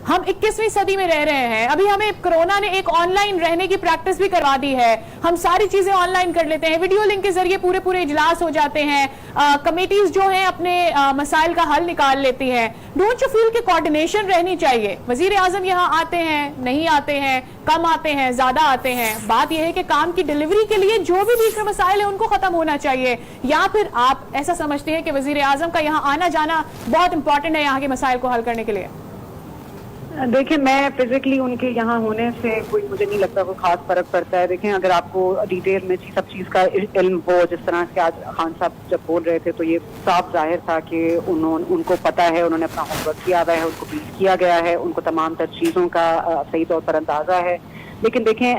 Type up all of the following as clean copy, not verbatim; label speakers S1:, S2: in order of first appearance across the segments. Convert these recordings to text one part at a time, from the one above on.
S1: ہم 21ویں صدی میں رہ رہے ہیں. ابھی ہمیں کورونا نے ایک آن لائن رہنے کی پریکٹس بھی کروا دی ہے. ہم ساری چیزیں آن لائن کر لیتے ہیں, ویڈیو لنک کے ذریعے پورے اجلاس ہو جاتے ہیں, کمیٹیز جو ہیں اپنے مسائل کا حل نکال لیتی ہیں. ڈونٹ یو فیل کہ کوارڈینیشن رہنی چاہیے؟ وزیر اعظم یہاں آتے ہیں, نہیں آتے ہیں, کم آتے ہیں, زیادہ آتے ہیں. بات یہ ہے کہ کام کی ڈیلیوری کے لیے جو بھی بیچ میں مسائل ہیں ان کو ختم ہونا چاہیے, یا پھر آپ ایسا سمجھتے ہیں کہ وزیر اعظم کا یہاں آنا جانا بہت امپورٹنٹ ہے یہاں کے مسائل کو حل کرنے کے لیے؟
S2: دیکھیں, میں فزیکلی ان کے یہاں ہونے سے کوئی مجھے نہیں لگتا کوئی خاص فرق پڑتا ہے. دیکھیں, اگر آپ کو ڈیٹیل میں سب چیز کا علم ہو, جس طرح سے آج خان صاحب جب بول رہے تھے تو یہ صاف ظاہر تھا کہ ان کو پتہ ہے, انہوں نے اپنا ہوم ورک کیا ہوا ہے, ان کو بریف کیا گیا ہے, ان کو تمام تر چیزوں کا صحیح طور پر اندازہ ہے. لیکن دیکھیں,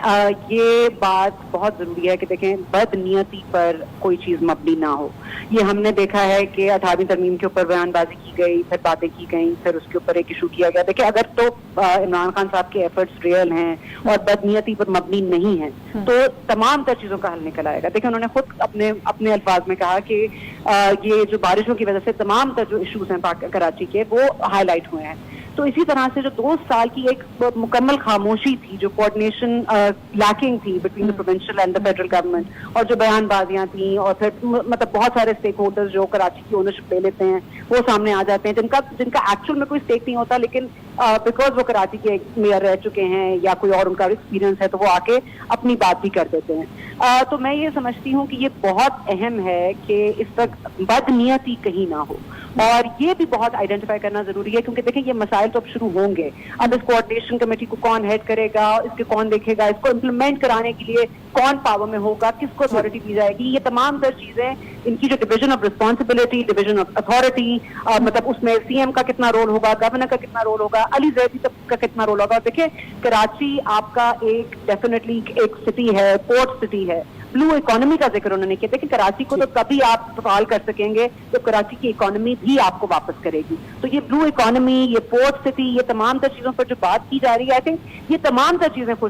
S2: یہ بات بہت ضروری ہے کہ دیکھیں بد نیتی پر کوئی چیز مبنی نہ ہو. یہ ہم نے دیکھا ہے کہ 18ویں ترمیم کے اوپر بیان بازی کی گئی, پھر باتیں کی گئیں, پھر اس کے اوپر ایک ایشو کیا گیا. دیکھیں, اگر تو عمران خان صاحب کے ایفرٹس ریئل ہیں اور بد نیتی پر مبنی نہیں ہیں تو تمام تر چیزوں کا حل نکل آئے گا. دیکھیں, انہوں نے خود اپنے الفاظ میں کہا کہ یہ جو بارشوں کی وجہ سے تمام تر جو ایشوز ہیں کراچی کے وہ ہائی لائٹ ہوئے ہیں. تو اسی طرح سے جو 2 سال کی ایک مکمل خاموشی تھی, جو کوآرڈینیشن لیکنگ تھی between the provincial and the federal government, اور جو بیان بازیاں تھیں, اور پھر مطلب بہت سارے اسٹیک ہولڈرز جو کراچی کی اونرشپ لے لیتے ہیں وہ سامنے آ جاتے ہیں, جن کا ایکچوئل میں کوئی اسٹیک نہیں ہوتا, لیکن بیکاز وہ کراچی کے میئر رہ چکے ہیں یا کوئی اور ان کا ایکسپیرینس ہے تو وہ آ کے اپنی بات بھی کر دیتے ہیں. تو میں یہ سمجھتی ہوں کہ یہ بہت اہم ہے کہ اس تک بد نیتی کہیں نہ ہو, اور یہ بھی بہت آئیڈینٹیفائی کرنا ضروری ہے, کیونکہ دیکھیں یہ مسائل تو اب شروع ہوں گے. اب اس کوآرڈینیشن کمیٹی کو کون ہیڈ کرے گا, اس کے کون دیکھے گا, اس کو امپلیمنٹ کرانے کے لیے کون پاور میں ہوگا, کس کو اتھارٹی دی جائے گی, یہ تمام تر چیزیں, ان کی جو division of responsibility, division of authority, مطلب اس میں سی ایم کا کتنا رول ہوگا, گورنر کا کتنا رول ہوگا, علی زیدی کا کتنا رول ہوگا. دیکھیں, کراچی آپ کا ایک ڈیفینیٹلی ایک سٹی ہے, پورٹ سٹی ہے. بلو اکانومی کا ذکر انہوں نے کیا. دیکھیں, کراچی کو تو تبھی آپ سوال کر سکیں گے تو کراچی کی اکانومی بھی آپ کو واپس کرے گی. تو یہ بلو اکانومی, یہ پورٹ سٹی, یہ تمام تر چیزوں پر جو بات کی جا رہی ہے, آئی تھنک یہ تمام تر چیزیں خوش